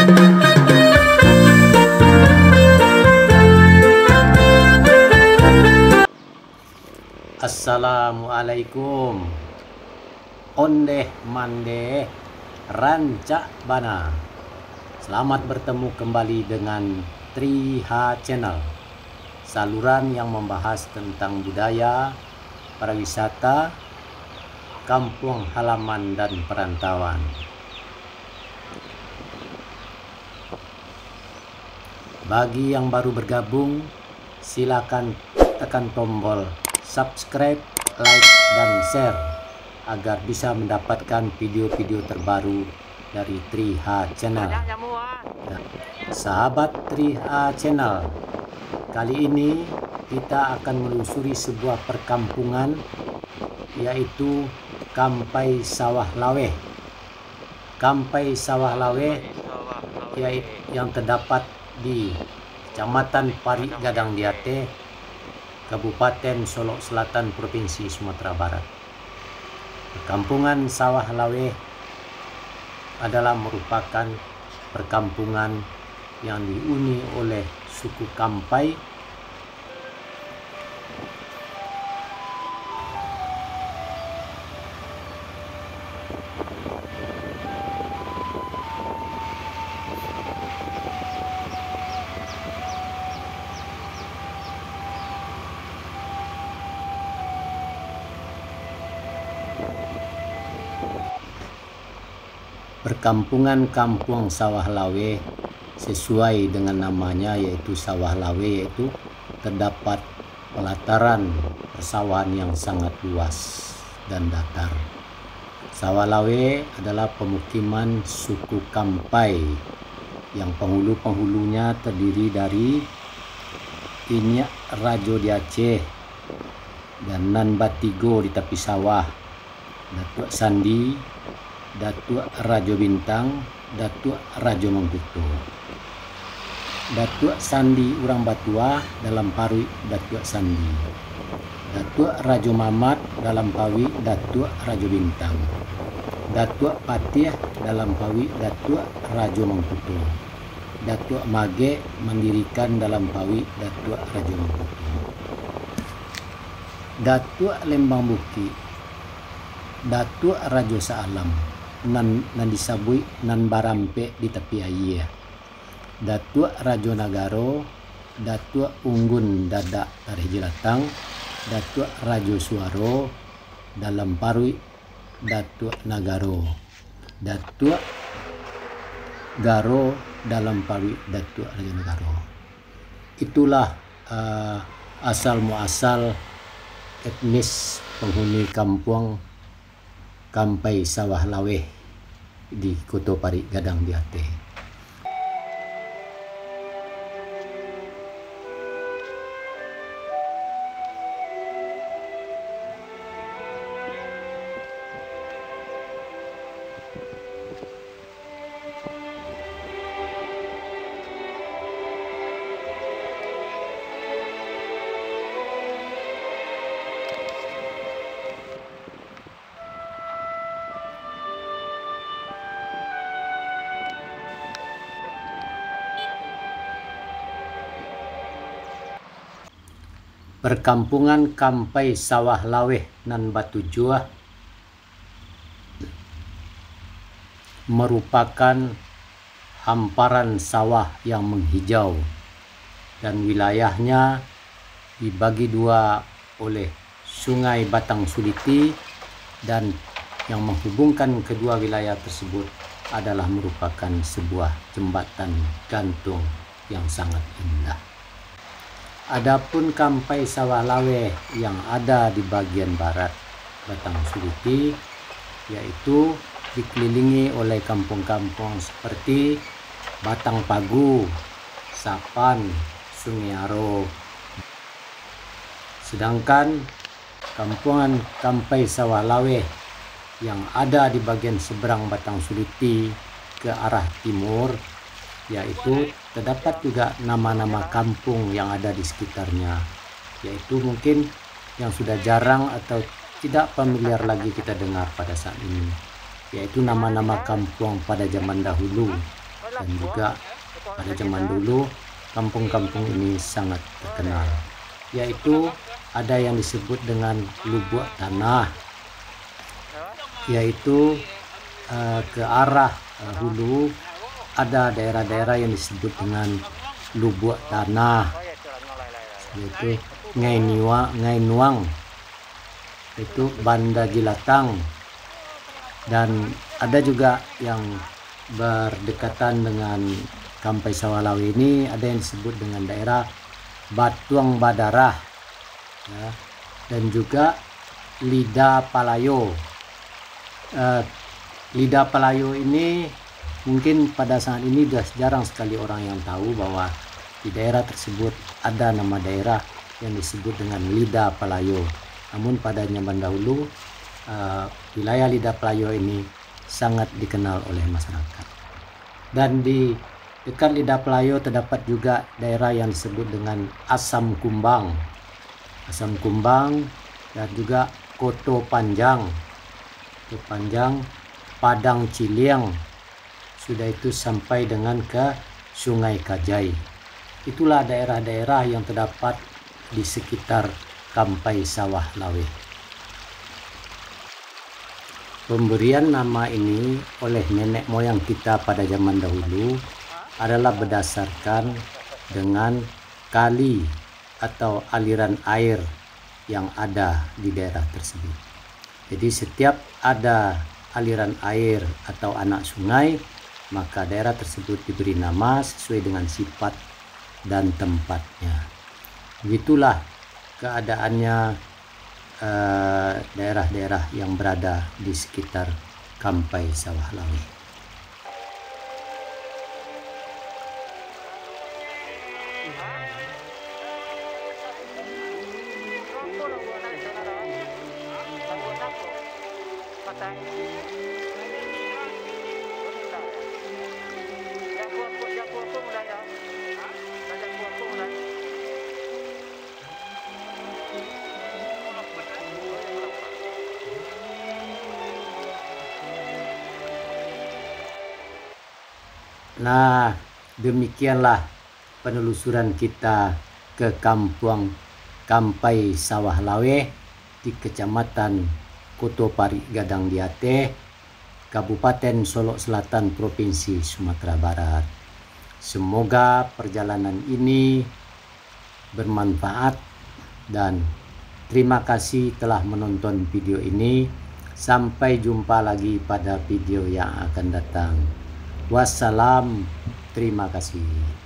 Assalamualaikum. Ondeh mandeh rancak bana. Selamat bertemu kembali dengan Triha Channel, saluran yang membahas tentang budaya, pariwisata, kampung halaman dan perantauan. Bagi yang baru bergabung, silakan tekan tombol subscribe, like, dan share agar bisa mendapatkan video-video terbaru dari Triha Channel. Sahabat Triha Channel, kali ini kita akan menelusuri sebuah perkampungan, yaitu Kampai Sawah Laweh. Kampai Sawah Laweh yang terdapat di Kecamatan Parik Gadang Diate, Kabupaten Solok Selatan, Provinsi Sumatera Barat. Perkampungan Sawah Laweh adalah merupakan perkampungan yang dihuni oleh suku Kampai Perkampungan Kampung Sawah Laweh sesuai dengan namanya, yaitu Sawah Laweh, yaitu terdapat pelataran persawahan yang sangat luas dan datar. Sawah Laweh adalah pemukiman suku Kampai yang penghulu-penghulunya terdiri dari Inyak Rajo di Aceh dan Nan Batigo di tepi sawah, Datuk Sandi, Datuk Rajo Bintang, Datuk Rajo Mangkuto. Datuk Sandi Urang Batua dalam Parwi Datuk Sandi. Datuk Rajo Mamat dalam Pawi Datuk Rajo Bintang. Datuk Patih dalam Pawi Datuk Rajo Mangkuto. Datuk Mage mendirikan dalam Pawi Datuk Rajo Mangkuto. Datuk Lembang Buki, Datuk Rajo Saalam, nan disabui nan barampe di tepi air. Datuk Rajo Nagaro, Datuk Unggun Dadak dari Jelatang, Datuk Rajo Suaro dalam Parwi Datuk Nagaro, Datuk Garo dalam Parwi Datuk Rajo Nagaro. Itulah asal muasal etnis penghuni kampung Kampai Sawah Laweh di Kota Parik Gadang Diate. Perkampungan Kampai Sawah Laweh nan Batu Juah merupakan hamparan sawah yang menghijau dan wilayahnya dibagi dua oleh Sungai Batang Suliti, dan yang menghubungkan kedua wilayah tersebut adalah merupakan sebuah jembatan gantung yang sangat indah. Adapun Kampai Sawah Laweh yang ada di bagian barat Batang Suliti, yaitu dikelilingi oleh kampung-kampung seperti Batang Pagu, Sapan, Sungai Aro. Sedangkan kampungan Kampai Sawah Laweh yang ada di bagian seberang Batang Suliti ke arah timur, yaitu terdapat juga nama-nama kampung yang ada di sekitarnya, yaitu mungkin yang sudah jarang atau tidak familiar lagi kita dengar pada saat ini, yaitu nama-nama kampung pada zaman dahulu, Dan juga pada zaman dulu kampung-kampung ini sangat terkenal, yaitu ada yang disebut dengan lubuk tanah, yaitu ke arah hulu ada daerah-daerah yang disebut dengan lubuk tanah, yaitu Ngai Nuang, itu Banda Jilatang, dan ada juga yang berdekatan dengan Kampai Sawah Lawe ini ada yang disebut dengan daerah Batuang Badarah, ya, dan juga Lidah Palayo. Lidah Palayo ini mungkin pada saat ini sudah jarang sekali orang yang tahu bahwa di daerah tersebut ada nama daerah yang disebut dengan Lidah Palayo. Namun pada zaman dahulu wilayah Lidah Palayo ini sangat dikenal oleh masyarakat. Dan di dekat Lidah Palayo terdapat juga daerah yang disebut dengan Asam Kumbang, dan juga Koto Panjang, Padang Ciliang, sudah itu sampai dengan ke Sungai Kajai. Itulah daerah-daerah yang terdapat di sekitar Kampai Sawah Lawe. Pemberian nama ini oleh nenek moyang kita pada zaman dahulu adalah berdasarkan dengan kali atau aliran air yang ada di daerah tersebut. Jadi setiap ada aliran air atau anak sungai, maka daerah tersebut diberi nama sesuai dengan sifat dan tempatnya. Begitulah keadaannya daerah-daerah yang berada di sekitar Kampai Sawah Lawe. Nah, demikianlah penelusuran kita ke kampung Kampai Sawah Lawe di Kecamatan Kotopari Gadang Diatih, Kabupaten Solok Selatan, Provinsi Sumatera Barat. Semoga perjalanan ini bermanfaat dan terima kasih telah menonton video ini. Sampai jumpa lagi pada video yang akan datang. Wassalam, terima kasih.